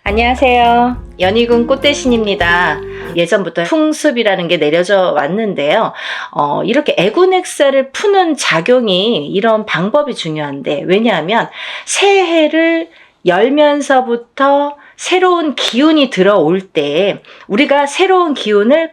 안녕하세요. 연희군 꽃대신입니다. 예전부터 풍습이라는 게 내려져 왔는데요. 이렇게 애군액살을 푸는 작용이 이런 방법이 중요한데, 왜냐하면 새해를 열면서부터 새로운 기운이 들어올 때 우리가 새로운 기운을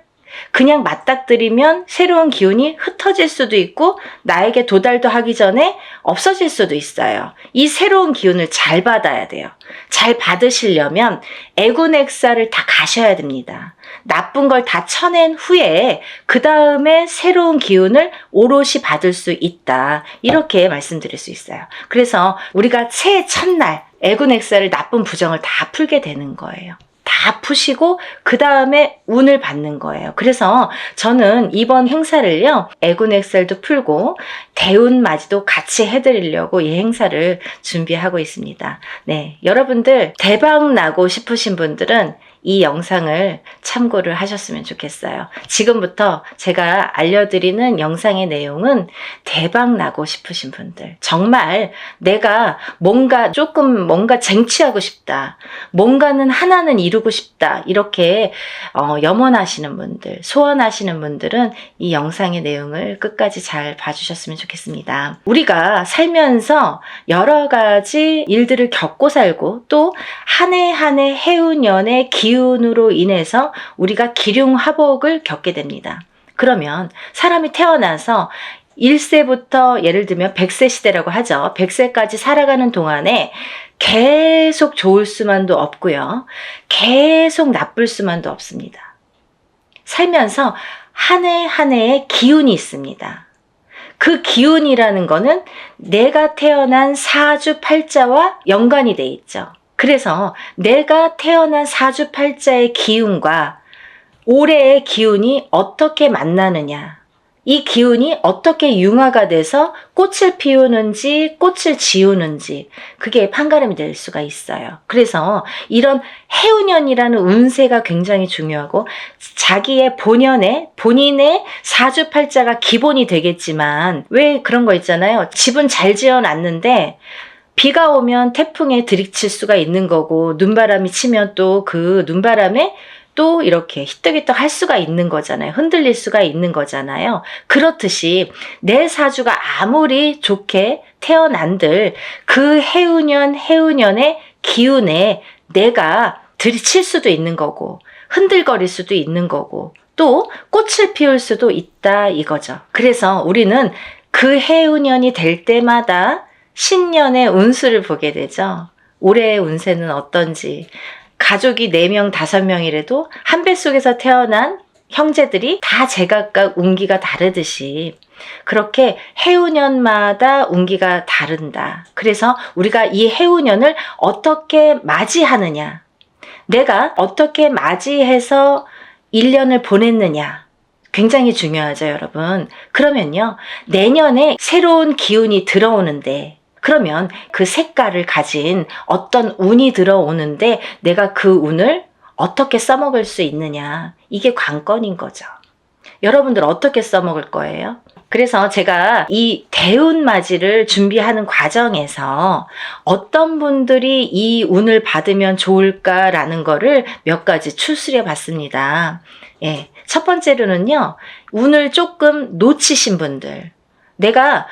그냥 맞닥뜨리면 새로운 기운이 흩어질 수도 있고 나에게 도달도 하기 전에 없어질 수도 있어요. 이 새로운 기운을 잘 받아야 돼요. 잘 받으시려면 애군액살을 다 가셔야 됩니다. 나쁜 걸 다 쳐낸 후에 그 다음에 새로운 기운을 오롯이 받을 수 있다. 이렇게 말씀드릴 수 있어요. 그래서 우리가 새해 첫날 애군액살을 나쁜 부정을 다 풀게 되는 거예요. 다 푸시고 그 다음에 운을 받는 거예요. 그래서 저는 이번 행사를요, 애군액살도 풀고 대운맞이도 같이 해드리려고 이 행사를 준비하고 있습니다. 네, 여러분들 대박 나고 싶으신 분들은 이 영상을 참고를 하셨으면 좋겠어요. 지금부터 제가 알려드리는 영상의 내용은 대박 나고 싶으신 분들, 정말 내가 뭔가 쟁취하고 싶다, 뭔가는 하나는 이루고 싶다, 이렇게 염원하시는 분들, 소원하시는 분들은 이 영상의 내용을 끝까지 잘 봐주셨으면 좋겠습니다. 우리가 살면서 여러 가지 일들을 겪고 살고 또 한 해 한 해 해운년의 기운으로 인해서 우리가 기륭화복을 겪게 됩니다. 그러면 사람이 태어나서 1세부터 예를 들면 100세 시대라고 하죠. 100세까지 살아가는 동안에 계속 좋을 수만도 없고요. 계속 나쁠 수만도 없습니다. 살면서 한 해 한 해의 기운이 있습니다. 그 기운이라는 거는 내가 태어난 사주팔자와 연관이 돼 있죠. 그래서 내가 태어난 사주팔자의 기운과 올해의 기운이 어떻게 만나느냐, 이 기운이 어떻게 융화가 돼서 꽃을 피우는지 꽃을 지우는지, 그게 판가름이 될 수가 있어요. 그래서 이런 해운년이라는 운세가 굉장히 중요하고, 자기의 본인의 사주팔자가 기본이 되겠지만, 왜 그런 거 있잖아요. 집은 잘 지어놨는데 비가 오면 태풍에 들이칠 수가 있는 거고, 눈바람이 치면 또 그 눈바람에 또 이렇게 히떡히떡 할 수가 있는 거잖아요. 흔들릴 수가 있는 거잖아요. 그렇듯이 내 사주가 아무리 좋게 태어난들 그 해운년의 기운에 내가 들이칠 수도 있는 거고, 흔들거릴 수도 있는 거고, 또 꽃을 피울 수도 있다 이거죠. 그래서 우리는 그 해운년이 될 때마다 신년의 운수를 보게 되죠. 올해의 운세는 어떤지. 가족이 4명, 5명이라도 한 뱃속에서 태어난 형제들이 다 제각각 운기가 다르듯이 그렇게 해운년마다 운기가 다른다. 그래서 우리가 이 해운년을 어떻게 맞이하느냐, 내가 어떻게 맞이해서 1년을 보냈느냐, 굉장히 중요하죠, 여러분. 그러면요, 내년에 새로운 기운이 들어오는데, 그러면 그 색깔을 가진 어떤 운이 들어오는데 내가 그 운을 어떻게 써먹을 수 있느냐, 이게 관건인 거죠. 여러분들 어떻게 써먹을 거예요? 그래서 제가 이 대운맞이를 준비하는 과정에서 어떤 분들이 이 운을 받으면 좋을까라는 거를 몇 가지 추스려 봤습니다. 예, 첫 번째로는요, 운을 조금 놓치신 분들, 내가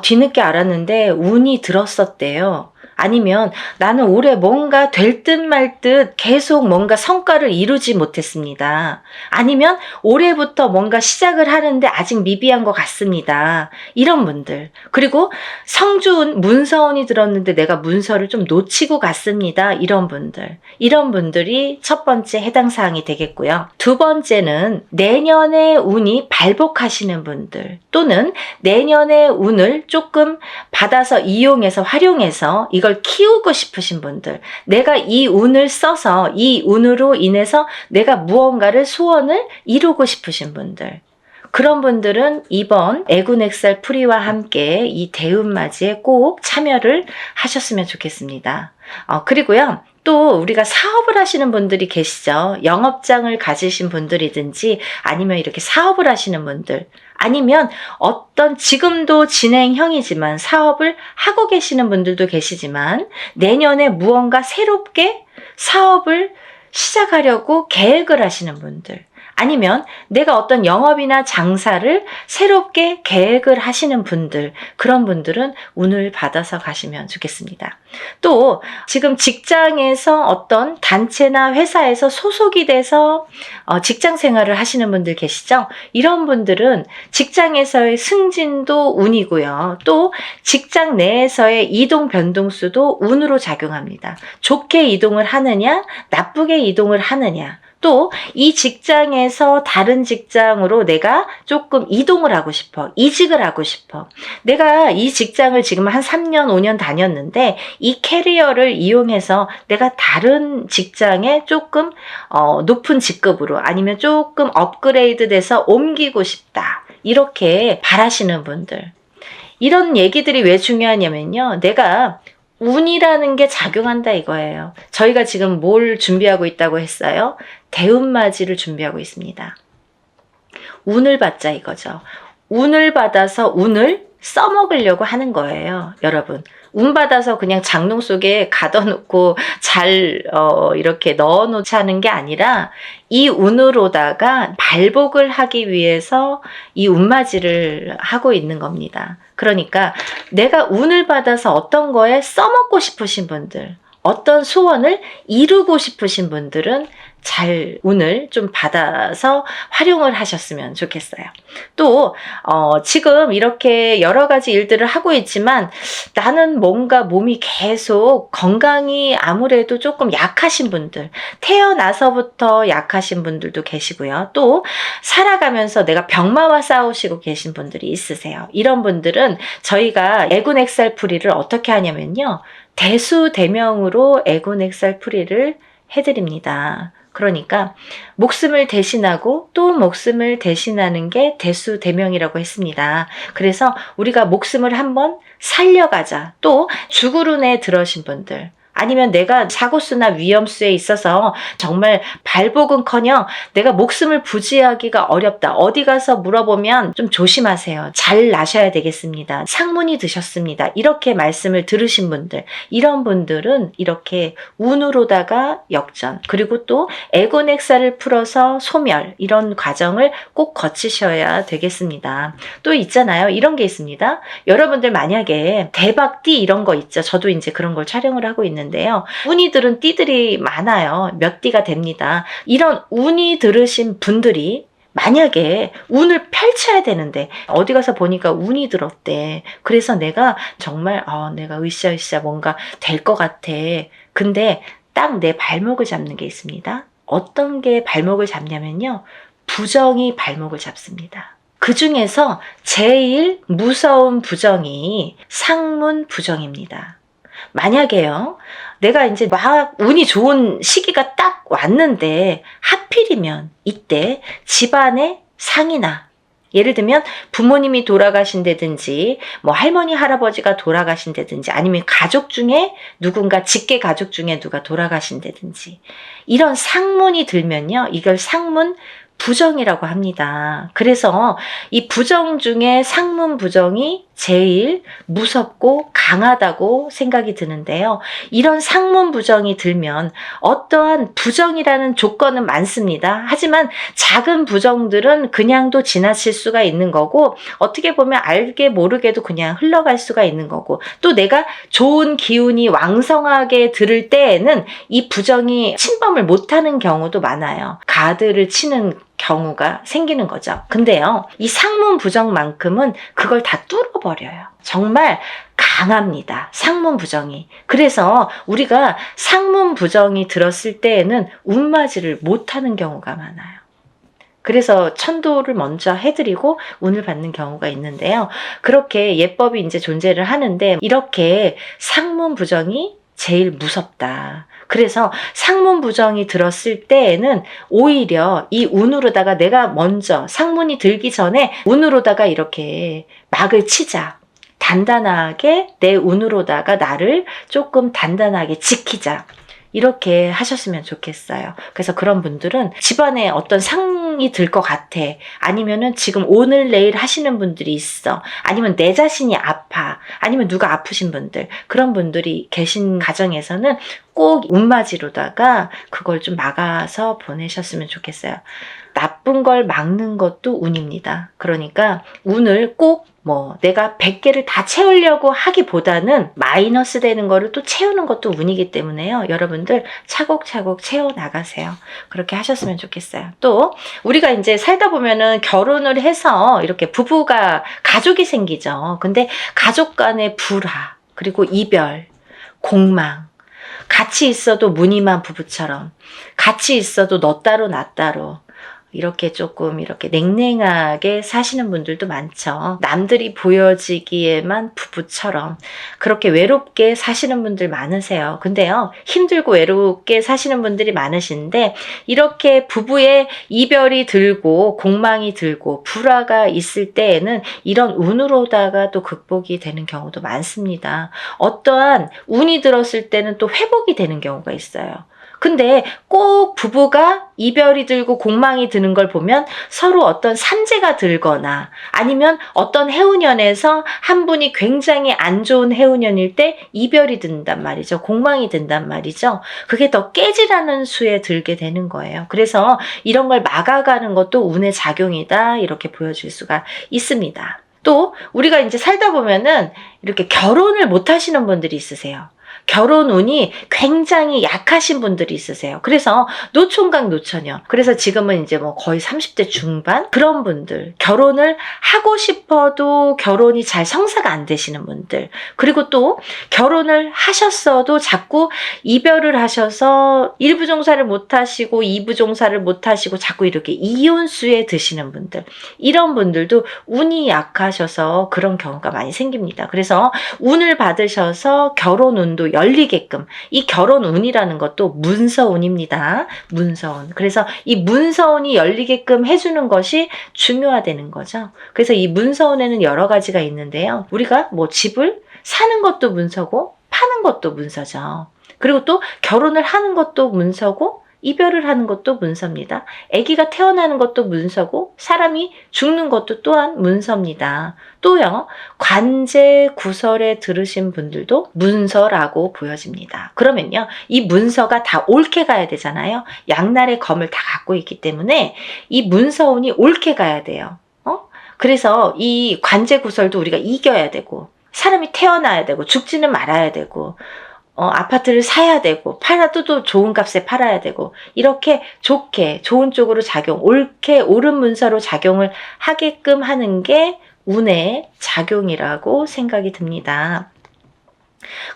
뒤늦게 알았는데 운이 들었었대요. 아니면 나는 올해 뭔가 될 듯 말 듯 계속 뭔가 성과를 이루지 못했습니다. 아니면 올해부터 뭔가 시작을 하는데 아직 미비한 것 같습니다. 이런 분들. 그리고 성주운, 문서운이 들었는데 내가 문서를 좀 놓치고 갔습니다. 이런 분들. 이런 분들이 첫 번째 해당 사항이 되겠고요. 두 번째는 내년의 운이 발복하시는 분들, 또는 내년의 운을 조금 받아서 이용해서 활용해서 이걸 키우고 싶으신 분들, 내가 이 운을 써서 이 운으로 인해서 내가 무언가를 소원을 이루고 싶으신 분들, 그런 분들은 이번 애군액살 풀이와 함께 이 대운맞이에 꼭 참여를 하셨으면 좋겠습니다. 그리고요, 또 우리가 사업을 하시는 분들이 계시죠. 영업장을 가지신 분들이든지 아니면 이렇게 사업을 하시는 분들, 아니면 어떤 지금도 진행형이지만 사업을 하고 계시는 분들도 계시지만 내년에 무언가 새롭게 사업을 시작하려고 계획을 하시는 분들, 아니면 내가 어떤 영업이나 장사를 새롭게 계획을 하시는 분들, 그런 분들은 운을 받아서 가시면 좋겠습니다. 또 지금 직장에서 어떤 단체나 회사에서 소속이 돼서 직장 생활을 하시는 분들 계시죠? 이런 분들은 직장에서의 승진도 운이고요. 또 직장 내에서의 이동 변동수도 운으로 작용합니다. 좋게 이동을 하느냐, 나쁘게 이동을 하느냐, 또 이 직장에서 다른 직장으로 내가 조금 이동을 하고 싶어, 이직을 하고 싶어. 내가 이 직장을 지금 한 3년, 5년 다녔는데 이 캐리어를 이용해서 내가 다른 직장에 조금 높은 직급으로, 아니면 조금 업그레이드 돼서 옮기고 싶다, 이렇게 바라시는 분들. 이런 얘기들이 왜 중요하냐면요, 내가 운이라는 게 작용한다 이거예요. 저희가 지금 뭘 준비하고 있다고 했어요? 대운맞이를 준비하고 있습니다. 운을 받자 이거죠. 운을 받아서 운을 써먹으려고 하는 거예요, 여러분. 운 받아서 그냥 장롱 속에 가둬놓고 잘 이렇게 넣어놓자는 게 아니라 이 운으로다가 발복을 하기 위해서 이 운맞이를 하고 있는 겁니다. 그러니까 내가 운을 받아서 어떤 거에 써먹고 싶으신 분들, 어떤 소원을 이루고 싶으신 분들은 잘 운을 좀 받아서 활용을 하셨으면 좋겠어요. 또 지금 이렇게 여러 가지 일들을 하고 있지만 나는 뭔가 몸이 계속 건강이 아무래도 조금 약하신 분들, 태어나서부터 약하신 분들도 계시고요. 또 살아가면서 내가 병마와 싸우시고 계신 분들이 있으세요. 이런 분들은 저희가 애군액살풀이를 어떻게 하냐면요, 대수대명으로 애군액살풀이를 해드립니다. 그러니까 목숨을 대신하고 또 목숨을 대신하는 게 대수대명이라고 했습니다. 그래서 우리가 목숨을 한번 살려가자. 또 죽으run에 들어신 분들, 아니면 내가 사고수나 위험수에 있어서 정말 발복은커녕 내가 목숨을 부지하기가 어렵다, 어디 가서 물어보면 좀 조심하세요, 잘 나셔야 되겠습니다, 상문이 드셨습니다, 이렇게 말씀을 들으신 분들, 이런 분들은 이렇게 운으로다가 역전, 그리고 또 애곤액살을 풀어서 소멸, 이런 과정을 꼭 거치셔야 되겠습니다. 또 있잖아요, 이런 게 있습니다. 여러분들 만약에 대박띠 이런 거 있죠. 저도 이제 그런 걸 촬영을 하고 있는데요. 운이 들은 띠들이 많아요. 몇 띠가 됩니다. 이런 운이 들으신 분들이 만약에 운을 펼쳐야 되는데 어디 가서 보니까 운이 들었대. 그래서 내가 정말 내가 으쌰으쌰 뭔가 될 것 같아. 근데 딱 내 발목을 잡는 게 있습니다. 어떤 게 발목을 잡냐면요, 부정이 발목을 잡습니다. 그 중에서 제일 무서운 부정이 상문 부정입니다. 만약에요, 내가 이제 막 운이 좋은 시기가 딱 왔는데 하필이면 이때 집안에 상이나, 예를 들면 부모님이 돌아가신다든지 뭐 할머니 할아버지가 돌아가신다든지, 아니면 가족 중에 누군가, 직계 가족 중에 누가 돌아가신다든지, 이런 상문이 들면요, 이걸 상문 부정이라고 합니다. 그래서 이 부정 중에 상문 부정이 제일 무섭고 강하다고 생각이 드는데요. 이런 상문 부정이 들면 어떠한 부정이라는 조건은 많습니다. 하지만 작은 부정들은 그냥도 지나칠 수가 있는 거고, 어떻게 보면 알게 모르게도 그냥 흘러갈 수가 있는 거고, 또 내가 좋은 기운이 왕성하게 들을 때에는 이 부정이 침범을 못하는 경우도 많아요. 가드를 치는 경우가 생기는 거죠. 근데요, 이 상문 부정만큼은 그걸 다 뚫어버려요. 정말 강합니다, 상문 부정이. 그래서 우리가 상문 부정이 들었을 때에는 운맞이를 못하는 경우가 많아요. 그래서 천도를 먼저 해드리고 운을 받는 경우가 있는데요. 그렇게 예법이 이제 존재를 하는데, 이렇게 상문 부정이 제일 무섭다. 그래서 상문 부정이 들었을 때에는 오히려 이 운으로다가 내가 먼저, 상문이 들기 전에 운으로다가 이렇게 막을 치자. 단단하게 내 운으로다가 나를 조금 단단하게 지키자. 이렇게 하셨으면 좋겠어요. 그래서 그런 분들은 집안에 어떤 병이 들 것 같아. 아니면은 지금 오늘 내일 하시는 분들이 있어. 아니면 내 자신이 아파. 아니면 누가 아프신 분들. 그런 분들이 계신 가정에서는 꼭 운맞이로다가 그걸 좀 막아서 보내셨으면 좋겠어요. 나쁜 걸 막는 것도 운입니다. 그러니까 운을 꼭 내가 100개를 다 채우려고 하기보다는 마이너스 되는 거를 또 채우는 것도 운이기 때문에요. 여러분들 차곡차곡 채워나가세요. 그렇게 하셨으면 좋겠어요. 또 우리가 이제 살다 보면은 결혼을 해서 이렇게 부부가 가족이 생기죠. 근데 가족 간의 불화, 그리고 이별, 공망, 같이 있어도 무늬만 부부처럼, 같이 있어도 너 따로 나 따로, 이렇게 조금 이렇게 냉랭하게 사시는 분들도 많죠. 남들이 보여지기에만 부부처럼 그렇게 외롭게 사시는 분들 많으세요. 근데요, 힘들고 외롭게 사시는 분들이 많으신데 이렇게 부부의 이별이 들고 공망이 들고 불화가 있을 때에는 이런 운으로다가 또 극복이 되는 경우도 많습니다. 어떠한 운이 들었을 때는 또 회복이 되는 경우가 있어요. 근데 꼭 부부가 이별이 들고 공망이 드는 걸 보면 서로 어떤 산재가 들거나 아니면 어떤 해운년에서 한 분이 굉장히 안 좋은 해운년일 때 이별이 든단 말이죠. 공망이 든단 말이죠. 그게 더 깨지라는 수에 들게 되는 거예요. 그래서 이런 걸 막아가는 것도 운의 작용이다, 이렇게 보여줄 수가 있습니다. 또 우리가 이제 살다 보면은 이렇게 결혼을 못 하시는 분들이 있으세요. 결혼 운이 굉장히 약하신 분들이 있으세요. 그래서 노총각 노처녀. 그래서 지금은 이제 거의 30대 중반 그런 분들, 결혼을 하고 싶어도 결혼이 잘 성사가 안 되시는 분들, 그리고 또 결혼을 하셨어도 자꾸 이별을 하셔서 1부 종사를 못 하시고 2부 종사를 못 하시고 자꾸 이렇게 이혼수에 드시는 분들, 이런 분들도 운이 약하셔서 그런 경우가 많이 생깁니다. 그래서 운을 받으셔서 결혼 운도 열리게끔, 이 결혼 운이라는 것도 문서운입니다. 문서운. 그래서 이 문서운이 열리게끔 해주는 것이 중요하다는 거죠. 그래서 이 문서운에는 여러 가지가 있는데요. 우리가 집을 사는 것도 문서고 파는 것도 문서죠. 그리고 또 결혼을 하는 것도 문서고 이별을 하는 것도 문서입니다. 아기가 태어나는 것도 문서고 사람이 죽는 것도 또한 문서입니다. 또요, 관제 구설에 들으신 분들도 문서라고 보여집니다. 그러면요, 이 문서가 다 옳게 가야 되잖아요. 양날의 검을 다 갖고 있기 때문에 이 문서운이 옳게 가야 돼요. 그래서 이 관제 구설도 우리가 이겨야 되고, 사람이 태어나야 되고, 죽지는 말아야 되고, 아파트를 사야 되고, 팔아도 또 좋은 값에 팔아야 되고, 이렇게 좋게, 좋은 쪽으로 옳게, 옳은 문서로 작용을 하게끔 하는 게 운의 작용이라고 생각이 듭니다.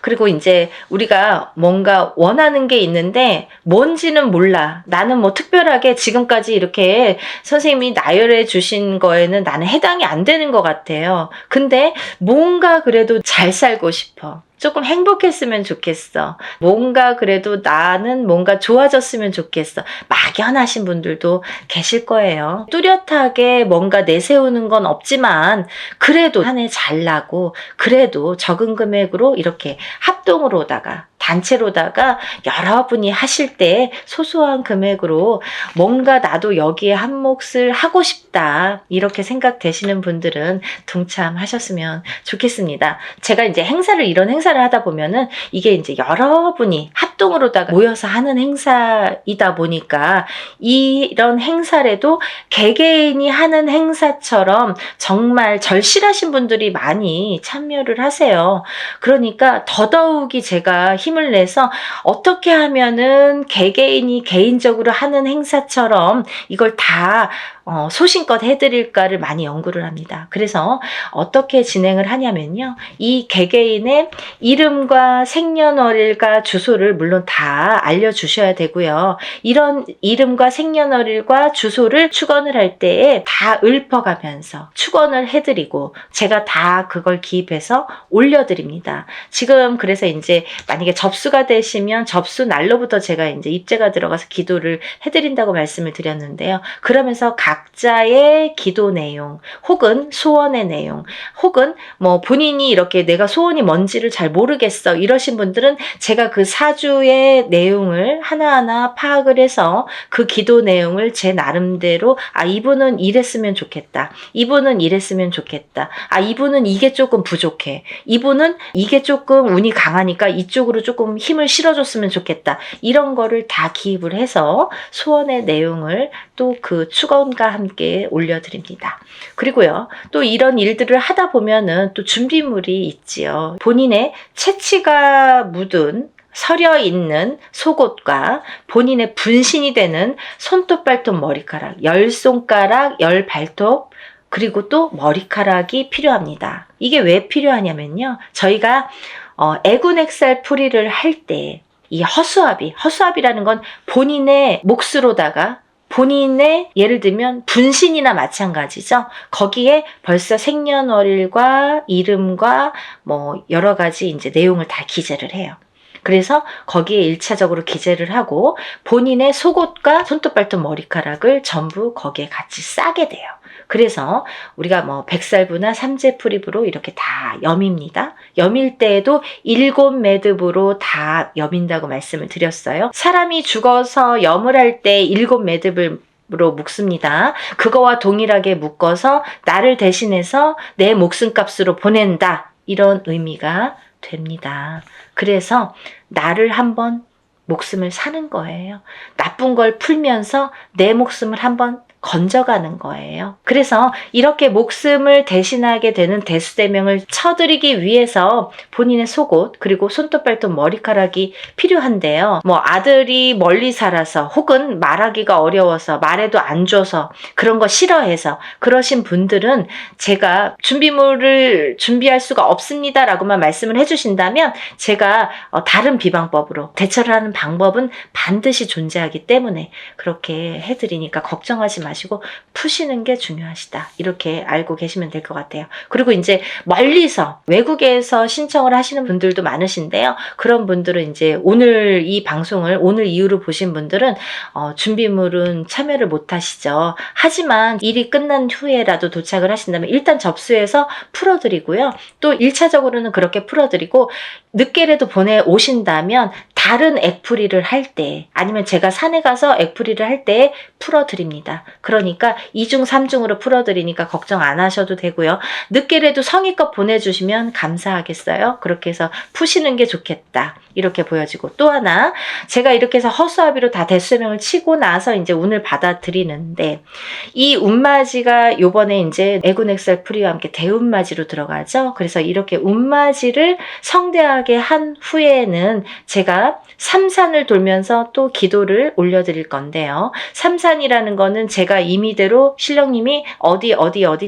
그리고 이제 우리가 뭔가 원하는 게 있는데 뭔지는 몰라. 나는 특별하게 지금까지 이렇게 선생님이 나열해 주신 거에는 나는 해당이 안 되는 것 같아요. 근데 뭔가 그래도 잘 살고 싶어. 조금 행복했으면 좋겠어. 뭔가 그래도 나는 뭔가 좋아졌으면 좋겠어. 막연하신 분들도 계실 거예요. 뚜렷하게 뭔가 내세우는 건 없지만 그래도 한 해 잘 나고, 그래도 적은 금액으로 이렇게 합동으로다가 단체로다가 여러분이 하실 때 소소한 금액으로 뭔가 나도 여기에 한 몫을 하고 싶다, 이렇게 생각되시는 분들은 동참하셨으면 좋겠습니다. 제가 이제 이런 행사를 하다 보면은 이게 이제 여러분이 합동으로다가 모여서 하는 행사이다 보니까 이런 행사라도 개개인이 하는 행사처럼 정말 절실하신 분들이 많이 참여를 하세요. 그러니까 더더욱이 제가 힘을 내서 어떻게 하면은 개개인이 개인적으로 하는 행사처럼 이걸 다 소신껏 해드릴까를 많이 연구를 합니다. 그래서 어떻게 진행을 하냐면요, 이 개개인의 이름과 생년월일과 주소를 물론 다 알려주셔야 되고요. 이런 이름과 생년월일과 주소를 축원을 할 때에 다 읊어가면서 축원을 해드리고 제가 다 그걸 기입해서 올려드립니다. 지금 그래서 이제 만약에 접수가 되시면 접수 날로부터 제가 이제 입제가 들어가서 기도를 해드린다고 말씀을 드렸는데요. 그러면서 각 각자의 기도 내용, 혹은 소원의 내용, 혹은 뭐 본인이 이렇게 내가 소원이 뭔지를 잘 모르겠어 이러신 분들은 제가 그 사주의 내용을 하나하나 파악을 해서 그 기도 내용을 제 나름대로 이분은 이랬으면 좋겠다. 이분은 이랬으면 좋겠다. 이분은 이게 조금 부족해. 이분은 이게 조금 운이 강하니까 이쪽으로 조금 힘을 실어줬으면 좋겠다. 이런 거를 다 기입을 해서 소원의 내용을 또 그 축원과 함께 올려드립니다. 그리고요, 또 이런 일들을 하다 보면은 또 준비물이 있지요. 본인의 채취가 묻은 서려 있는 속옷과 본인의 분신이 되는 손톱, 발톱, 머리카락, 10손가락, 10발톱, 그리고 또 머리카락이 필요합니다. 이게 왜 필요하냐면요. 저희가 애군액살 풀이를 할 때 이 허수아비라는 건 본인의 몫으로다가 본인의 예를 들면 분신이나 마찬가지죠. 거기에 벌써 생년월일과 이름과 뭐 여러 가지 이제 내용을 다 기재를 해요. 그래서 거기에 1차적으로 기재를 하고 본인의 속옷과 손톱, 발톱, 머리카락을 전부 거기에 같이 싸게 돼요. 그래서 우리가 뭐 백살부나 삼재풀입으로 이렇게 다 염입니다. 염일 때에도 7매듭으로 다 염인다고 말씀을 드렸어요. 사람이 죽어서 염을 할 때 7매듭을 로 묶습니다. 그거와 동일하게 묶어서 나를 대신해서 내 목숨값으로 보낸다. 이런 의미가 됩니다. 그래서 나를 한번 목숨을 사는 거예요. 나쁜 걸 풀면서 내 목숨을 한번 건져가는 거예요. 그래서 이렇게 목숨을 대신하게 되는 대수대명을 쳐드리기 위해서 본인의 속옷 그리고 손톱, 발톱, 머리카락이 필요한데요. 뭐 아들이 멀리 살아서 혹은 말하기가 어려워서 말해도 안 줘서 그런 거 싫어해서 그러신 분들은 제가 준비물을 준비할 수가 없습니다 라고만 말씀을 해주신다면 제가 다른 비방법으로 대처를 하는 방법은 반드시 존재하기 때문에 그렇게 해드리니까 걱정하지 마시고 푸시는 게 중요하시다. 이렇게 알고 계시면 될 것 같아요. 그리고 이제 멀리서 외국에서 신청을 하시는 분들도 많으신데요. 그런 분들은 이제 오늘 이 방송을 오늘 이후로 보신 분들은 준비물은 참여를 못 하시죠. 하지만 일이 끝난 후에라도 도착을 하신다면 일단 접수해서 풀어드리고요. 또 1차적으로는 그렇게 풀어드리고 늦게라도 보내오신다면 다른 액풀이를 할 때 아니면 제가 산에 가서 액풀이를 할 때 풀어드립니다. 그러니까 2중 3중으로 풀어드리니까 걱정 안 하셔도 되고요. 늦게라도 성의껏 보내주시면 감사하겠어요. 그렇게 해서 푸시는 게 좋겠다. 이렇게 보여지고 또 하나 제가 이렇게 해서 허수아비로 다 대수명을 치고 나서 이제 운을 받아들이는데 이 운맞이가 요번에 이제 애군액살 풀이와 함께 대운맞이로 들어가죠. 그래서 이렇게 운맞이를 성대하게 한 후에는 제가 삼산을 돌면서 또 기도를 올려드릴 건데요. 삼산이라는 거는 제가 임의대로 신령님이 어디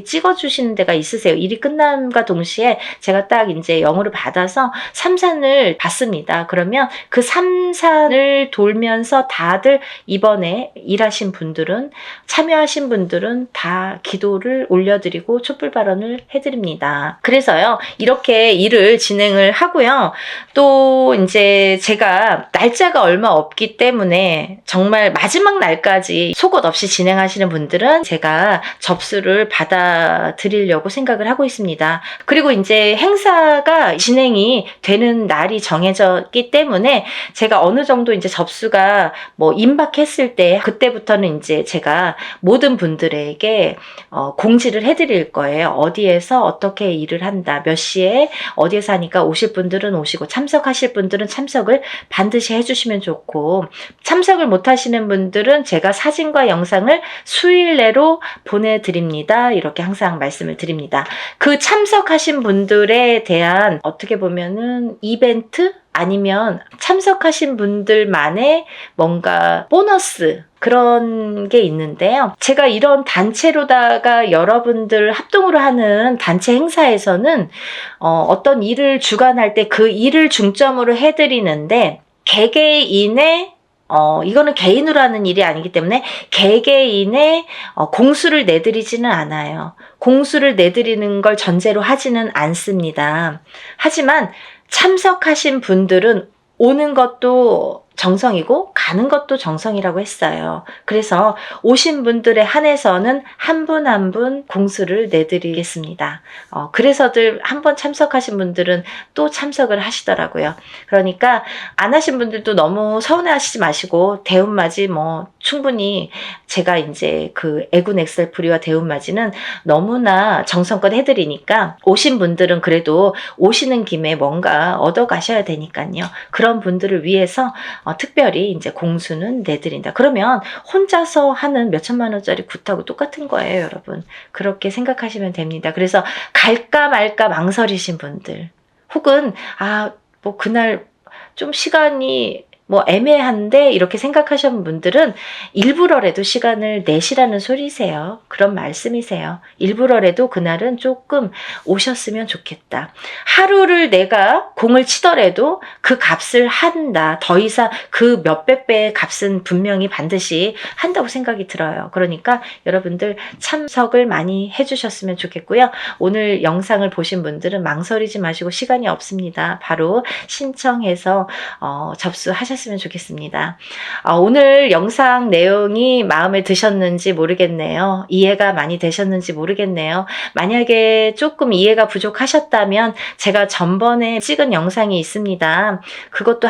찍어주시는 데가 있으세요. 일이 끝남과 동시에 제가 딱 이제 영으로 받아서 삼산을 받습니다. 그러면 그 삼산을 돌면서 다들 이번에 일하신 분들은 참여하신 분들은 다 기도를 올려드리고 촛불 발언을 해드립니다. 그래서요 이렇게 일을 진행을 하고요. 또 이제 제가 날짜가 얼마 없기 때문에 정말 마지막 날까지 속옷 없이 진행하시는 분들은 제가 접수를 받아드리려고 생각을 하고 있습니다. 그리고 이제 행사가 진행이 되는 날이 정해졌기 때문에 제가 어느 정도 이제 접수가 뭐 임박했을 때 그때부터는 이제 제가 모든 분들에게 공지를 해드릴 거예요. 어디에서 어떻게 일을 한다, 몇 시에 어디에서 하니까 오실 분들은 오시고 참석하실 분들은 참석을 반드시 해주시면 좋고 참석을 못 하시는 분들은 제가 사진과 영상을 수일 내로 보내드립니다. 이렇게 항상 말씀을 드립니다. 그 참석하신 분들에 대한 어떻게 보면은 이벤트? 아니면 참석하신 분들만의 뭔가 보너스 그런 게 있는데요. 제가 이런 단체로다가 여러분들 합동으로 하는 단체 행사에서는 어떤 일을 주관할 때 그 일을 중점으로 해드리는데 개개인의 이거는 개인으로 하는 일이 아니기 때문에 개개인의 공수를 내드리지는 않아요. 공수를 내드리는 걸 전제로 하지는 않습니다. 하지만 참석하신 분들은 오는 것도 정성이고 가는 것도 정성이라고 했어요. 그래서 오신 분들에 한해서는 한 분 한 분 공수를 내드리겠습니다. 그래서들 한번 참석하신 분들은 또 참석을 하시더라고요. 그러니까 안 하신 분들도 너무 서운해하시지 마시고 대운맞이 뭐 충분히 제가 이제 그 애군 엑셀프리와 대운맞이는 너무나 정성껏 해드리니까 오신 분들은 그래도 오시는 김에 뭔가 얻어 가셔야 되니까요. 그런 분들을 위해서 특별히 이제 공수는 내드린다. 그러면 혼자서 하는 몇천만 원짜리 굿하고 똑같은 거예요, 여러분. 그렇게 생각하시면 됩니다. 그래서 갈까 말까 망설이신 분들, 혹은 뭐 그날 좀 시간이 뭐 애매한데 이렇게 생각하시는 분들은 일부러라도 시간을 내시라는 소리세요. 그런 말씀이세요. 일부러라도 그날은 조금 오셨으면 좋겠다. 하루를 내가 공을 치더라도 그 값을 한다. 더 이상 그 몇백 배의 값은 분명히 반드시 한다고 생각이 들어요. 그러니까 여러분들 참석을 많이 해주셨으면 좋겠고요. 오늘 영상을 보신 분들은 망설이지 마시고, 시간이 없습니다. 바로 신청해서 접수하셨으면 좋겠습니다. 오늘 영상 내용이 마음에 드셨는지 모르겠네요. 이해가 많이 되셨는지 모르겠네요. 만약에 조금 이해가 부족하셨다면 제가 전번에 찍은 영상이 있습니다. 그것도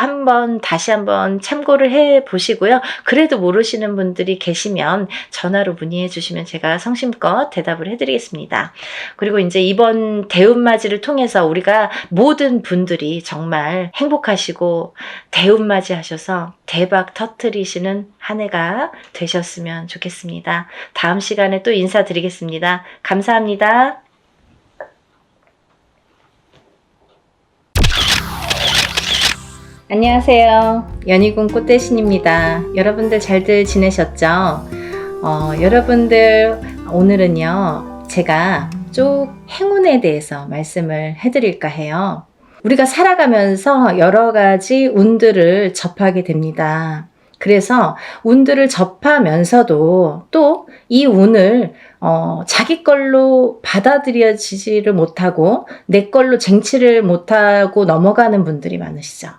다시 한번 참고를 해 보시고요. 그래도 모르시는 분들이 계시면 전화로 문의해 주시면 제가 성심껏 대답을 해드리겠습니다. 그리고 이제 이번 대운맞이를 통해서 우리가 모든 분들이 정말 행복하시고 대운맞이 하셔서 대박 터뜨리시는 한 해가 되셨으면 좋겠습니다. 다음 시간에 또 인사드리겠습니다. 감사합니다. 안녕하세요. 연희군 꽃대신입니다. 여러분들 잘들 지내셨죠? 여러분들 오늘은요, 제가 쭉 행운에 대해서 말씀을 해드릴까 해요. 우리가 살아가면서 여러 가지 운들을 접하게 됩니다. 그래서 운들을 접하면서도 또 이 운을 자기 걸로 받아들여지지를 못하고 내 걸로 쟁취를 못하고 넘어가는 분들이 많으시죠.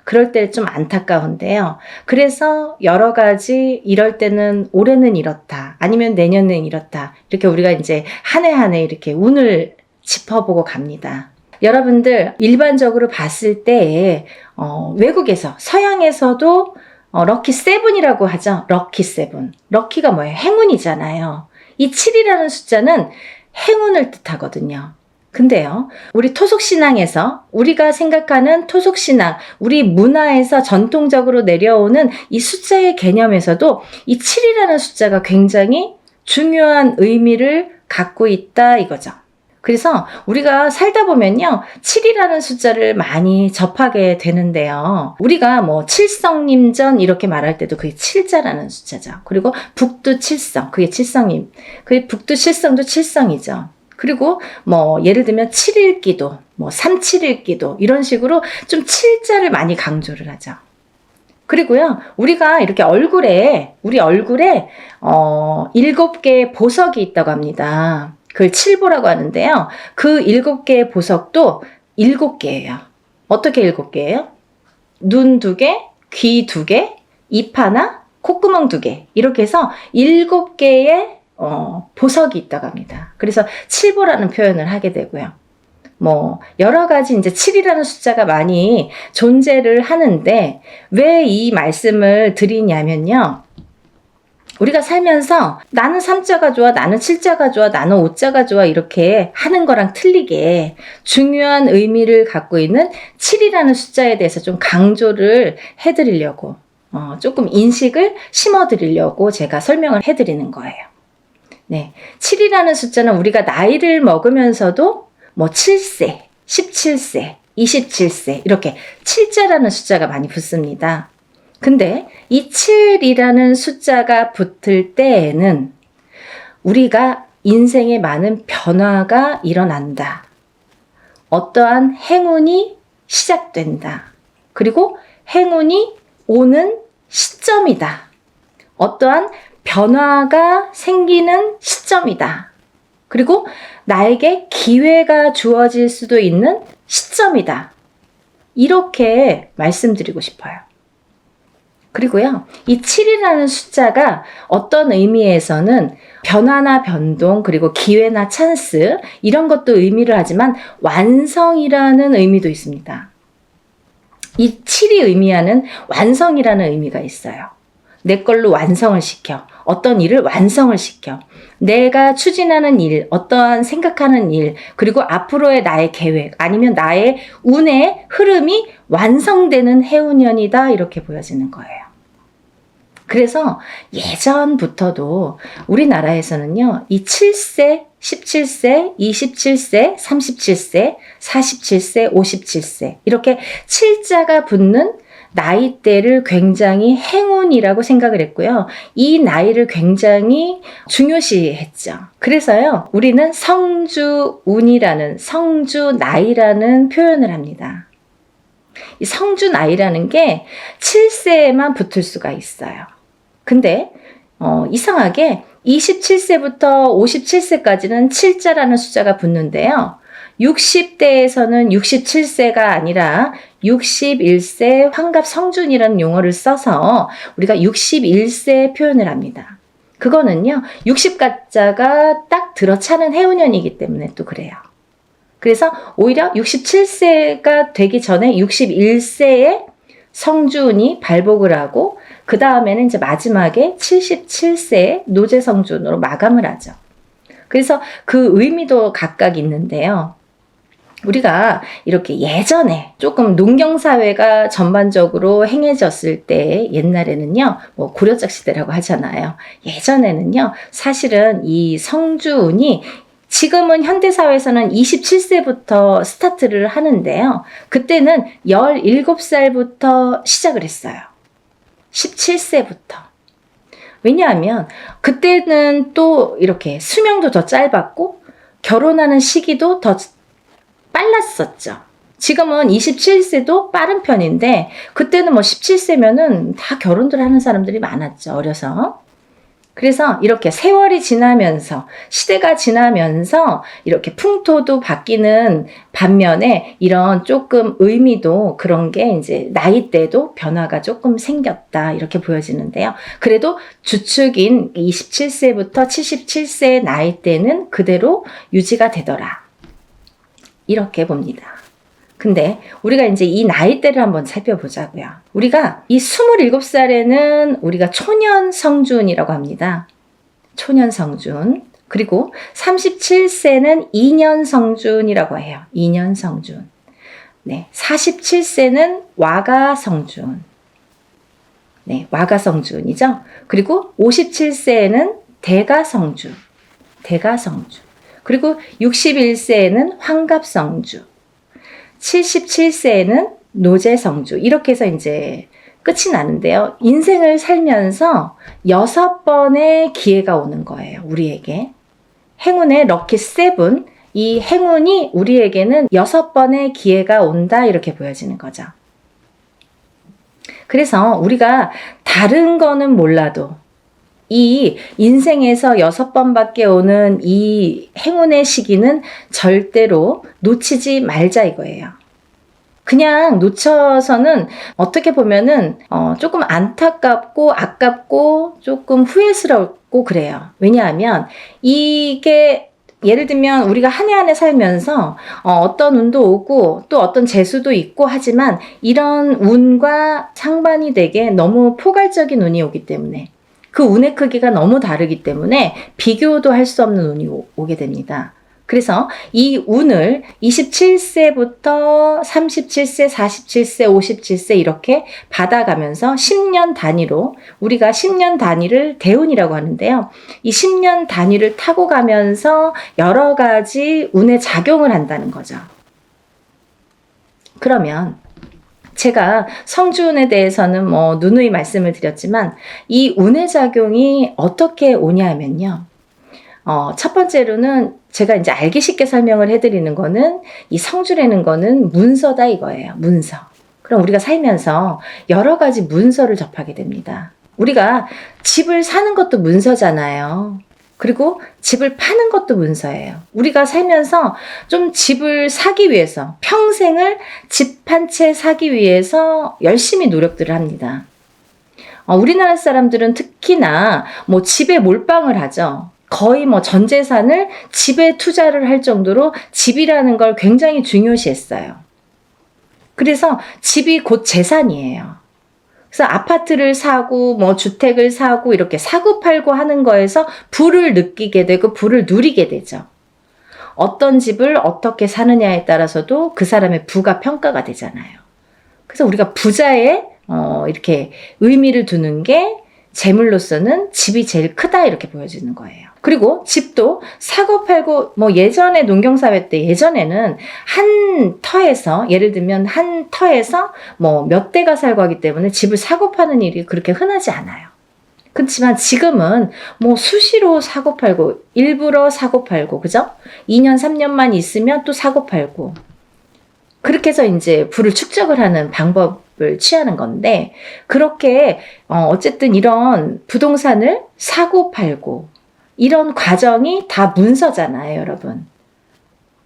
그럴 때 좀 안타까운데요. 그래서 여러 가지 이럴 때는 올해는 이렇다, 아니면 내년은 이렇다, 이렇게 우리가 이제 한 해 한 해 이렇게 운을 짚어보고 갑니다. 여러분들 일반적으로 봤을 때 외국에서, 서양에서도 럭키 세븐이라고 하죠. 럭키 세븐. 럭키가 뭐예요? 행운이잖아요. 이 7이라는 숫자는 행운을 뜻하거든요. 근데요, 우리 토속신앙에서, 우리가 생각하는 토속신앙, 우리 문화에서 전통적으로 내려오는 이 숫자의 개념에서도 이 7이라는 숫자가 굉장히 중요한 의미를 갖고 있다 이거죠. 그래서 우리가 살다 보면요, 7이라는 숫자를 많이 접하게 되는데요. 우리가 뭐 칠성님전 이렇게 말할 때도 그게 7자라는 숫자죠. 그리고 북두 칠성, 그게 칠성님. 그게 북두 칠성도 칠성이죠. 그리고 뭐 예를 들면 7일기도, 뭐 371기도 이런 식으로 좀 7자를 많이 강조를 하죠. 그리고요, 우리가 이렇게 우리 얼굴에 7개의 보석이 있다고 합니다. 그걸 칠보라고 하는데요. 그 7개의 보석도 7개예요. 어떻게 7개예요? 눈 2개, 귀 2개, 입 하나, 콧구멍 2개. 이렇게 해서 7개의 보석이 있다고 합니다. 그래서 칠보라는 표현을 하게 되고요. 뭐 여러 가지 이제 7이라는 숫자가 많이 존재를 하는데, 왜 이 말씀을 드리냐면요, 우리가 살면서 나는 3자가 좋아, 나는 7자가 좋아, 나는 5자가 좋아 이렇게 하는 거랑 틀리게 중요한 의미를 갖고 있는 7이라는 숫자에 대해서 좀 강조를 해드리려고, 조금 인식을 심어드리려고 제가 설명을 해드리는 거예요. 네, 7이라는 숫자는 우리가 나이를 먹으면서도 뭐 7세, 17세, 27세 이렇게 7자라는 숫자가 많이 붙습니다. 근데 이 7이라는 숫자가 붙을 때에는 우리가 인생에 많은 변화가 일어난다. 어떠한 행운이 시작된다. 그리고 행운이 오는 시점이다. 어떠한 변화가 생기는 시점이다. 그리고 나에게 기회가 주어질 수도 있는 시점이다. 이렇게 말씀드리고 싶어요. 그리고요, 이 7이라는 숫자가 어떤 의미에서는 변화나 변동, 그리고 기회나 찬스, 이런 것도 의미를 하지만 완성이라는 의미도 있습니다. 이 7이 의미하는 완성이라는 의미가 있어요. 내 걸로 완성을 시켜. 어떤 일을 완성을 시켜. 내가 추진하는 일, 어떠한 생각하는 일, 그리고 앞으로의 나의 계획, 아니면 나의 운의 흐름이 완성되는 해운년이다, 이렇게 보여지는 거예요. 그래서 예전부터도 우리나라에서는요, 이 7세, 17세, 27세, 37세, 47세, 57세, 이렇게 7자가 붙는 나이대를 굉장히 행운이라고 생각을 했고요. 이 나이를 굉장히 중요시했죠. 그래서요, 우리는 성주운이라는, 성주나이라는 표현을 합니다. 이 성주나이라는 게 7세에만 붙을 수가 있어요. 근데 이상하게 27세부터 57세까지는 7자라는 숫자가 붙는데요. 60대에서는 67세가 아니라 61세 환갑 성준이라는 용어를 써서 우리가 61세 표현을 합니다. 그거는요, 60가짜가 딱 들어차는 해운년이기 때문에 또 그래요. 그래서 오히려 67세가 되기 전에 61세에 성준이 발복을 하고, 그 다음에는 이제 마지막에 77세에 노제성준으로 마감을 하죠. 그래서 그 의미도 각각 있는데요. 우리가 이렇게 예전에 조금 농경사회가 전반적으로 행해졌을 때, 옛날에는요, 뭐 고려적 시대라고 하잖아요. 예전에는요, 사실은 이 성주운이, 지금은 현대사회에서는 27세부터 스타트를 하는데요. 그때는 17살부터 시작을 했어요. 17세부터. 왜냐하면 그때는 또 이렇게 수명도 더 짧았고 결혼하는 시기도 더 빨랐었죠. 지금은 27세도 빠른 편인데 그때는 뭐 17세면은 다 결혼들 하는 사람들이 많았죠. 어려서. 그래서 이렇게 세월이 지나면서, 시대가 지나면서 이렇게 풍토도 바뀌는 반면에 이런 조금 의미도, 그런 게 이제 나이대도 변화가 조금 생겼다, 이렇게 보여지는데요. 그래도 주축인 27세부터 77세 나이대는 그대로 유지가 되더라, 이렇게 봅니다. 근데 우리가 이제 이 나이대를 한번 살펴보자고요. 우리가 이 27살에는 우리가 초년성준이라고 합니다. 초년성준. 그리고 37세는 2년성준이라고 해요. 2년성준. 네, 47세는 와가성준. 네, 와가성준이죠. 그리고 57세에는 대가성준. 대가성준. 그리고 61세에는 환갑성준. 77세에는 노제성주, 이렇게 해서 이제 끝이 나는데요. 인생을 살면서 6번의 기회가 오는 거예요, 우리에게. 행운의 럭키 7, 이 행운이 우리에게는 6번의 기회가 온다, 이렇게 보여지는 거죠. 그래서 우리가 다른 거는 몰라도 이 인생에서 6번밖에 오는 이 행운의 시기는 절대로 놓치지 말자, 이거예요. 그냥 놓쳐서는 어떻게 보면은 조금 안타깝고 아깝고 조금 후회스럽고 그래요. 왜냐하면 이게, 예를 들면 우리가 한 해 한 해 살면서 어떤 운도 오고 또 어떤 재수도 있고 하지만, 이런 운과 상반이 되게 너무 포괄적인 운이 오기 때문에, 그 운의 크기가 너무 다르기 때문에 비교도 할 수 없는 운이 오게 됩니다. 그래서 이 운을 27세부터 37세, 47세, 57세 이렇게 받아가면서 10년 단위로, 우리가 10년 단위를 대운이라고 하는데요. 이 10년 단위를 타고 가면서 여러 가지 운에 작용을 한다는 거죠. 그러면 제가 성주운에 대해서는 뭐 누누이 말씀을 드렸지만, 이 운의 작용이 어떻게 오냐면요. 첫 번째로는 제가 이제 알기 쉽게 설명을 해드리는 거는, 이 성주라는 거는 문서다, 이거예요. 문서. 그럼 우리가 살면서 여러 가지 문서를 접하게 됩니다. 우리가 집을 사는 것도 문서잖아요. 그리고 집을 파는 것도 문서예요. 우리가 살면서 좀 집을 사기 위해서, 평생을 집 한 채 사기 위해서 열심히 노력들을 합니다. 우리나라 사람들은 특히나 뭐 집에 몰빵을 하죠. 거의 뭐 전 재산을 집에 투자를 할 정도로 집이라는 걸 굉장히 중요시했어요. 그래서 집이 곧 재산이에요. 그래서 아파트를 사고 뭐 주택을 사고 이렇게 사고 팔고 하는 거에서 부를 느끼게 되고 부를 누리게 되죠. 어떤 집을 어떻게 사느냐에 따라서도 그 사람의 부가 평가가 되잖아요. 그래서 우리가 부자에 이렇게 의미를 두는 게 재물로서는 집이 제일 크다 이렇게 보여지는 거예요. 그리고 집도 사고 팔고 뭐 예전에 농경사회 때 예전에는 한 터에서 예를 들면 한 터에서 뭐 몇 대가 살고 하기 때문에 집을 사고 파는 일이 그렇게 흔하지 않아요. 그렇지만 지금은 뭐 수시로 사고 팔고 일부러 사고 팔고 그죠? 2년 3년만 있으면 또 사고 팔고 그렇게 해서 이제 부를 축적을 하는 방법을 취하는 건데 그렇게 어쨌든 이런 부동산을 사고 팔고 이런 과정이 다 문서잖아요, 여러분.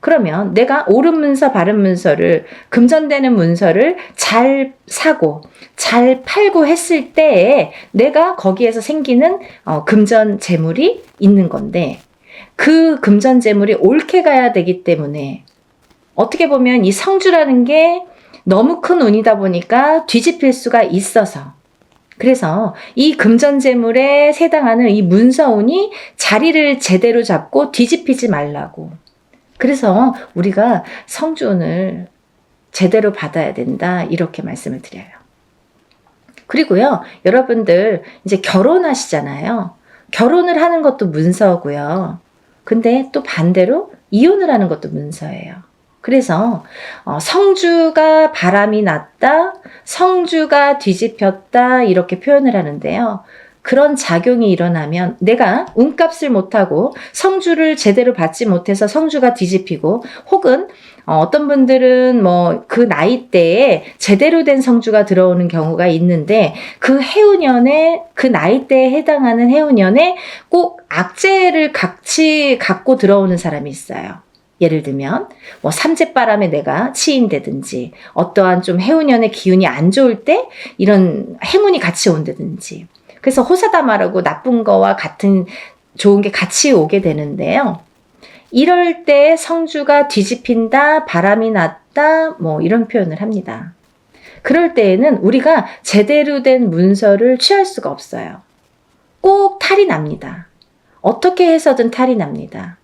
그러면 내가 옳은 문서, 바른 문서를 금전되는 문서를 잘 사고 잘 팔고 했을 때에 내가 거기에서 생기는 금전 재물이 있는 건데 그 금전 재물이 옳게 가야 되기 때문에 어떻게 보면 이 성주라는 게 너무 큰 운이다 보니까 뒤집힐 수가 있어서 그래서 이 금전재물에 해당하는 이 문서운이 자리를 제대로 잡고 뒤집히지 말라고. 그래서 우리가 성주운을 제대로 받아야 된다 이렇게 말씀을 드려요. 그리고요, 여러분들 이제 결혼하시잖아요. 결혼을 하는 것도 문서고요. 근데 또 반대로 이혼을 하는 것도 문서예요. 그래서 성주가 바람이 났다, 성주가 뒤집혔다 이렇게 표현을 하는데요. 그런 작용이 일어나면 내가 운값을 못하고 성주를 제대로 받지 못해서 성주가 뒤집히고 혹은 어떤 분들은 뭐 그 나이대에 제대로 된 성주가 들어오는 경우가 있는데 그 해운년에 그 나이대에 해당하는 해운년에 꼭 악재를 같이 갖고 들어오는 사람이 있어요. 예를 들면 뭐 삼재바람에 내가 치인다든지 어떠한 좀 해운년의 기운이 안 좋을 때 이런 행운이 같이 온다든지 그래서 호사다마라고 나쁜 거와 같은 좋은 게 같이 오게 되는데요. 이럴 때 성주가 뒤집힌다, 바람이 났다 뭐 이런 표현을 합니다. 그럴 때에는 우리가 제대로 된 문서를 취할 수가 없어요. 꼭 탈이 납니다. 어떻게 해서든 탈이 납니다.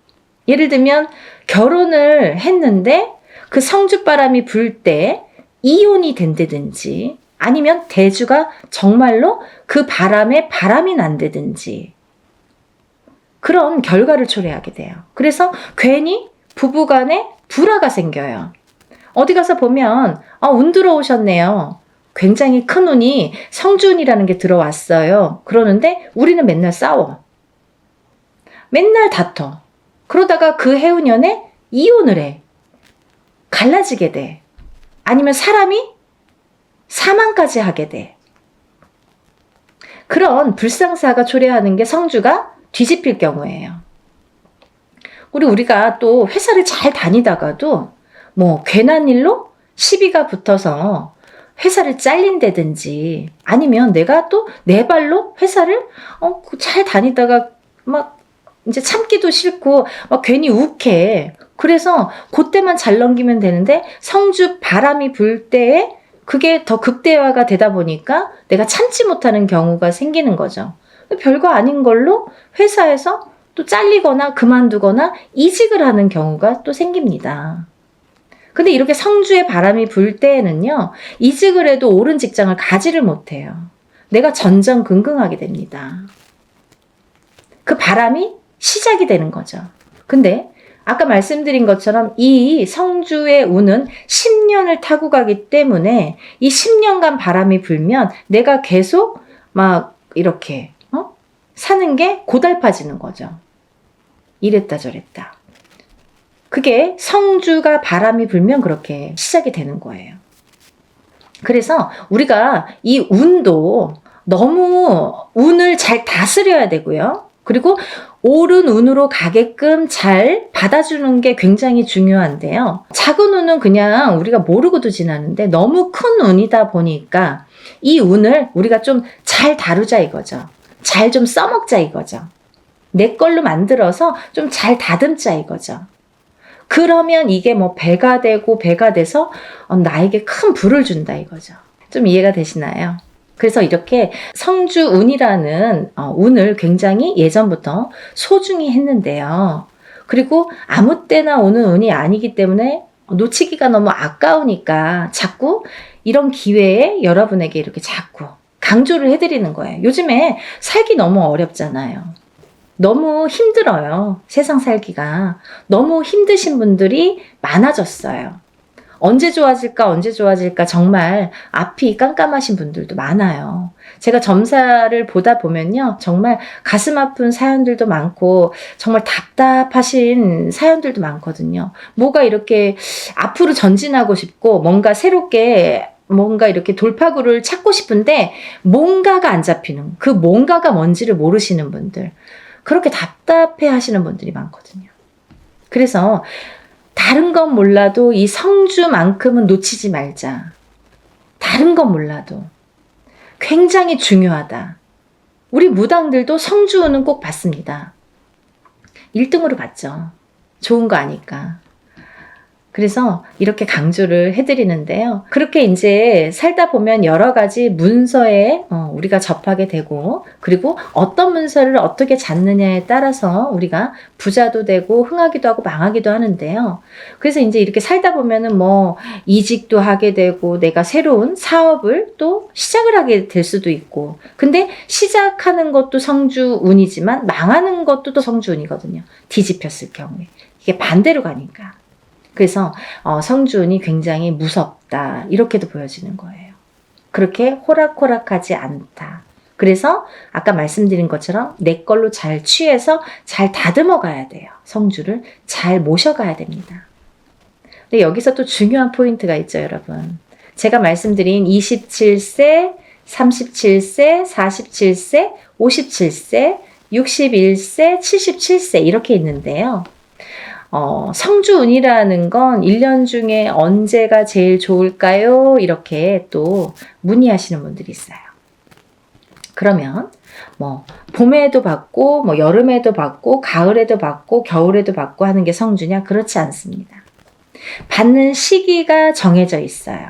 예를 들면 결혼을 했는데 그 성주바람이 불 때 이혼이 된다든지 아니면 대주가 정말로 그 바람에 바람이 난다든지 그런 결과를 초래하게 돼요. 그래서 괜히 부부간에 불화가 생겨요. 어디 가서 보면 운 들어오셨네요. 굉장히 큰 운이 성주운이라는 게 들어왔어요. 그러는데 우리는 맨날 싸워. 맨날 다퉈. 그러다가 그 해운년에 이혼을 해. 갈라지게 돼. 아니면 사람이 사망까지 하게 돼. 그런 불상사가 초래하는 게 성주가 뒤집힐 경우예요. 우리가 또 회사를 잘 다니다가도 뭐 괜한 일로 시비가 붙어서 회사를 잘린다든지 아니면 내가 또 내 발로 회사를 잘 다니다가 막 이제 참기도 싫고 막 괜히 욱해. 그래서 그때만 잘 넘기면 되는데 성주 바람이 불 때에 그게 더 극대화가 되다 보니까 내가 참지 못하는 경우가 생기는 거죠. 별거 아닌 걸로 회사에서 또 잘리거나 그만두거나 이직을 하는 경우가 또 생깁니다. 근데 이렇게 성주의 바람이 불 때에는요, 이직을 해도 옳은 직장을 가지를 못해요. 내가 전전긍긍하게 됩니다. 그 바람이 시작이 되는 거죠. 근데 아까 말씀드린 것처럼 이 성주의 운은 10년을 타고 가기 때문에 이 10년간 바람이 불면 내가 계속 막 이렇게 사는 게 고달파지는 거죠. 이랬다 저랬다. 그게 성주가 바람이 불면 그렇게 시작이 되는 거예요. 그래서 우리가 이 운도 너무 운을 잘 다스려야 되고요. 그리고 옳은 운으로 가게끔 잘 받아주는 게 굉장히 중요한데요. 작은 운은 그냥 우리가 모르고도 지나는데 너무 큰 운이다 보니까 이 운을 우리가 좀 잘 다루자 이거죠. 잘 좀 써먹자 이거죠. 내 걸로 만들어서 좀 잘 다듬자 이거죠. 그러면 이게 뭐 배가 되고 배가 돼서 나에게 큰 부를 준다 이거죠. 좀 이해가 되시나요? 그래서 이렇게 성주운이라는 운을 굉장히 예전부터 소중히 했는데요. 그리고 아무 때나 오는 운이 아니기 때문에 놓치기가 너무 아까우니까 자꾸 이런 기회에 여러분에게 이렇게 자꾸 강조를 해드리는 거예요. 요즘에 살기 너무 어렵잖아요. 너무 힘들어요. 세상 살기가. 너무 힘드신 분들이 많아졌어요. 언제 좋아질까, 언제 좋아질까 정말 앞이 깜깜하신 분들도 많아요. 제가 점사를 보다 보면요. 정말 가슴 아픈 사연들도 많고 정말 답답하신 사연들도 많거든요. 뭐가 이렇게 앞으로 전진하고 싶고 뭔가 새롭게 뭔가 이렇게 돌파구를 찾고 싶은데 뭔가가 안 잡히는 그 뭔가가 뭔지를 모르시는 분들. 그렇게 답답해 하시는 분들이 많거든요. 그래서 다른 건 몰라도 이 성주만큼은 놓치지 말자. 다른 건 몰라도 굉장히 중요하다. 우리 무당들도 성주는 꼭 받습니다. 1등으로 받죠. 좋은 거 아니까. 그래서 이렇게 강조를 해드리는데요. 그렇게 이제 살다 보면 여러 가지 문서에 우리가 접하게 되고, 그리고 어떤 문서를 어떻게 잡느냐에 따라서 우리가 부자도 되고 흥하기도 하고 망하기도 하는데요. 그래서 이제 이렇게 살다 보면은 뭐 이직도 하게 되고 내가 새로운 사업을 또 시작을 하게 될 수도 있고, 근데 시작하는 것도 성주운이지만 망하는 것도 또 성주운이거든요. 뒤집혔을 경우에. 이게 반대로 가니까. 그래서 성주운이 굉장히 무섭다 이렇게도 보여지는 거예요. 그렇게 호락호락하지 않다. 그래서 아까 말씀드린 것처럼 내 걸로 잘 취해서 잘 다듬어 가야 돼요. 성주를 잘 모셔가야 됩니다. 근데 여기서 또 중요한 포인트가 있죠, 여러분. 제가 말씀드린 27세, 37세, 47세, 57세, 61세, 77세 이렇게 있는데요. 성주운이라는 건 1년 중에 언제가 제일 좋을까요? 이렇게 또 문의하시는 분들이 있어요. 그러면 뭐 봄에도 받고 뭐 여름에도 받고 가을에도 받고 겨울에도 받고 하는 게 성주냐? 그렇지 않습니다. 받는 시기가 정해져 있어요.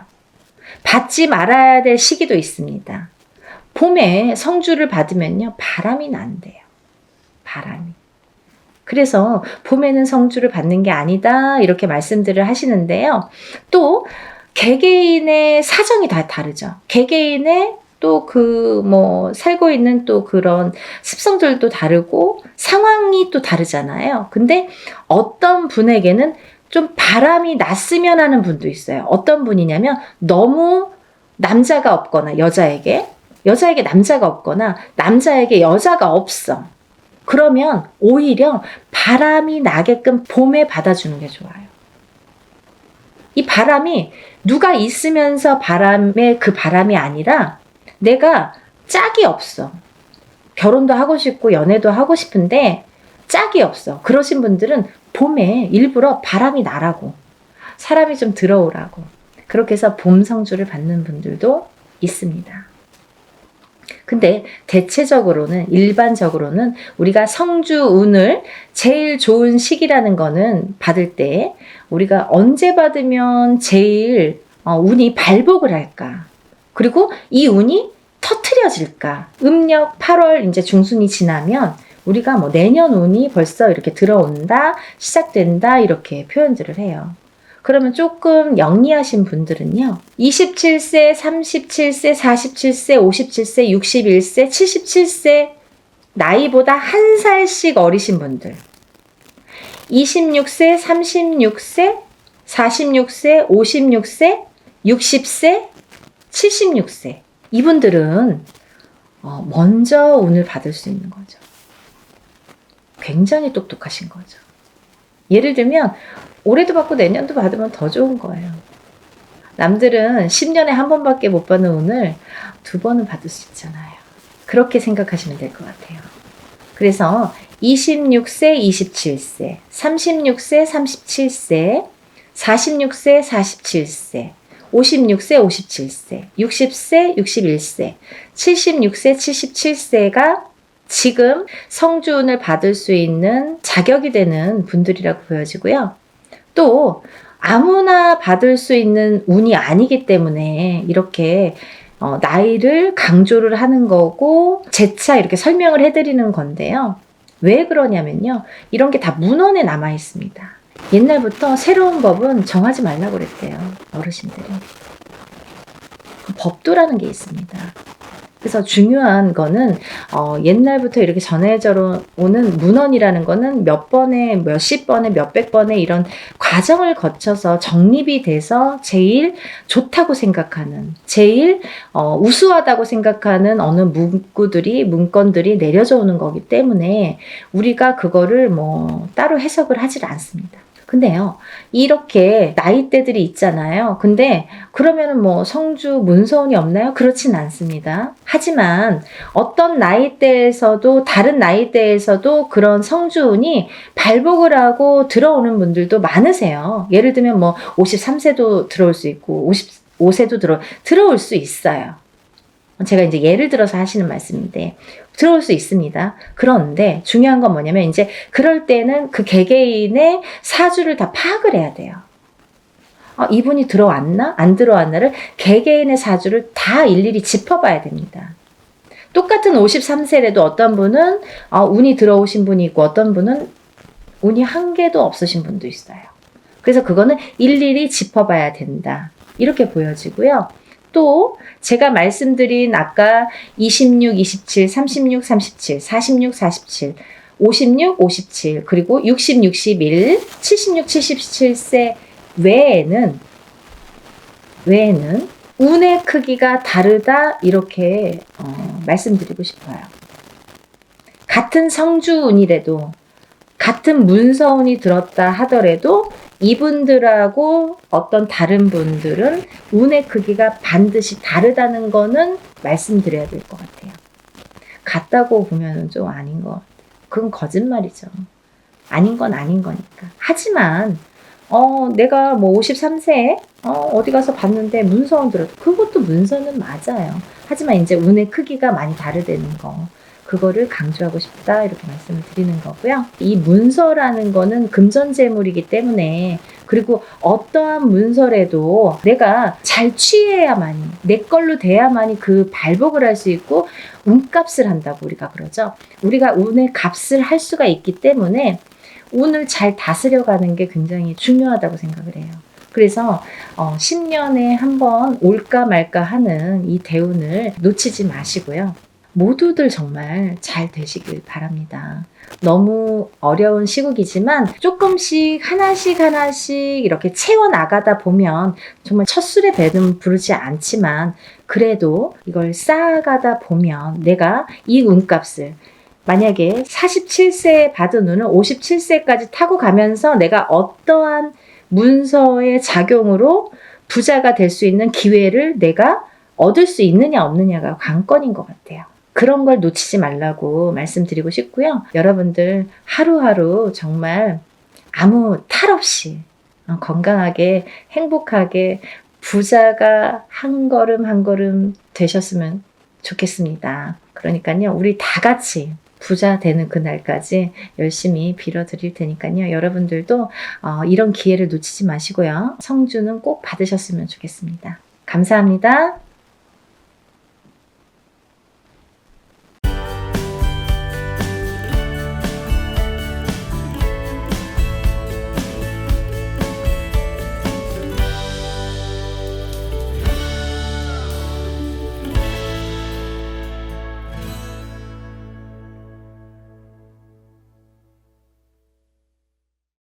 받지 말아야 될 시기도 있습니다. 봄에 성주를 받으면요. 바람이 난대요. 바람이. 그래서 봄에는 성주를 받는 게 아니다 이렇게 말씀들을 하시는데요. 또 개개인의 사정이 다 다르죠. 개개인의 또 그 뭐 살고 있는 또 그런 습성들도 다르고 상황이 또 다르잖아요. 근데 어떤 분에게는 좀 바람이 났으면 하는 분도 있어요. 어떤 분이냐면 너무 남자가 없거나 여자에게 남자가 없거나 남자에게 여자가 없어. 그러면 오히려 바람이 나게끔 봄에 받아주는 게 좋아요. 이 바람이 누가 있으면서 바람의 그 바람이 아니라 내가 짝이 없어. 결혼도 하고 싶고 연애도 하고 싶은데 짝이 없어. 그러신 분들은 봄에 일부러 바람이 나라고 사람이 좀 들어오라고 그렇게 해서 봄 성주를 받는 분들도 있습니다. 근데 대체적으로는 일반적으로는 우리가 성주운을 제일 좋은 시기라는 거는 받을 때 우리가 언제 받으면 제일 운이 발복을 할까? 그리고 이 운이 터트려질까? 음력 8월 이제 중순이 지나면 우리가 뭐 내년 운이 벌써 이렇게 들어온다, 시작된다 이렇게 표현들을 해요. 그러면 조금 영리하신 분들은요. 27세, 37세, 47세, 57세, 61세, 77세 나이보다 한 살씩 어리신 분들 26세, 36세, 46세, 56세, 60세, 76세 이분들은 먼저 운을 받을 수 있는 거죠. 굉장히 똑똑하신 거죠. 예를 들면 올해도 받고 내년도 받으면 더 좋은 거예요. 남들은 10년에 한 번밖에 못 받는 운을 2번은 받을 수 있잖아요. 그렇게 생각하시면 될 것 같아요. 그래서 26세, 27세, 36세, 37세, 46세, 47세, 56세, 57세, 60세, 61세, 76세, 77세가 지금 성주운을 받을 수 있는 자격이 되는 분들이라고 보여지고요. 또 아무나 받을 수 있는 운이 아니기 때문에 이렇게 나이를 강조를 하는 거고 재차 이렇게 설명을 해드리는 건데요. 왜 그러냐면요. 이런 게 다 문헌에 남아 있습니다. 옛날부터 새로운 법은 정하지 말라고 그랬대요. 어르신들이. 법도라는 게 있습니다. 그래서 중요한 거는 옛날부터 이렇게 전해져 오는 문헌이라는 거는 몇 번에 몇십 번에 몇백 번에 이런 과정을 거쳐서 정립이 돼서 제일 좋다고 생각하는, 제일 우수하다고 생각하는 어느 문건들이 내려져 오는 거기 때문에 우리가 그거를 뭐 따로 해석을 하질 않습니다. 근데요, 이렇게 나이대들이 있잖아요. 근데 그러면은 뭐 성주 문서운이 없나요? 그렇진 않습니다. 하지만 어떤 나이대에서도 다른 나이대에서도 그런 성주운이 발복을 하고 들어오는 분들도 많으세요. 예를 들면 뭐 53세도 들어올 수 있고 55세도 들어올 수 있어요. 제가 이제 예를 들어서 하시는 말씀인데 들어올 수 있습니다. 그런데 중요한 건 뭐냐면 이제 그럴 때는 그 개개인의 사주를 다 파악을 해야 돼요. 이분이 들어왔나? 안 들어왔나를 개개인의 사주를 다 일일이 짚어봐야 됩니다. 똑같은 53세라도 어떤 분은 운이 들어오신 분이 있고 어떤 분은 운이 한 개도 없으신 분도 있어요. 그래서 그거는 일일이 짚어봐야 된다. 이렇게 보여지고요. 또 제가 말씀드린 아까 26, 27, 36, 37, 46, 47, 56, 57 그리고 60, 61, 76, 77세 외에는 운의 크기가 다르다 이렇게 말씀드리고 싶어요. 같은 성주운이라도 같은 문서운이 들었다 하더라도 이분들하고 어떤 다른 분들은 운의 크기가 반드시 다르다는 거는 말씀드려야 될 것 같아요. 같다고 보면 좀 아닌 것 같아요. 그건 거짓말이죠. 아닌 건 아닌 거니까. 하지만 내가 뭐 53세에 어디 가서 봤는데 문서운 들었다. 그것도 문서는 맞아요. 하지만 이제 운의 크기가 많이 다르다는 거. 그거를 강조하고 싶다 이렇게 말씀을 드리는 거고요. 이 문서라는 거는 금전재물이기 때문에 그리고 어떠한 문서라도 내가 잘 취해야만이 내 걸로 돼야만이 그 발복을 할 수 있고 운값을 한다고 우리가 그러죠. 우리가 운의 값을 할 수가 있기 때문에 운을 잘 다스려가는 게 굉장히 중요하다고 생각을 해요. 그래서 10년에 한 번 올까 말까 하는 이 대운을 놓치지 마시고요. 모두들 정말 잘 되시길 바랍니다. 너무 어려운 시국이지만 조금씩 하나씩 이렇게 채워나가다 보면 정말 첫술에 배는 부르지 않지만 그래도 이걸 쌓아가다 보면 내가 이 운값을 만약에 47세에 받은 운을 57세까지 타고 가면서 내가 어떠한 문서의 작용으로 부자가 될 수 있는 기회를 내가 얻을 수 있느냐 없느냐가 관건인 것 같아요. 그런 걸 놓치지 말라고 말씀드리고 싶고요. 여러분들 하루하루 정말 아무 탈 없이 건강하게 행복하게 부자가 한 걸음 한 걸음 되셨으면 좋겠습니다. 그러니까요. 우리 다 같이 부자 되는 그날까지 열심히 빌어드릴 테니까요. 여러분들도 이런 기회를 놓치지 마시고요. 성주는 꼭 받으셨으면 좋겠습니다. 감사합니다.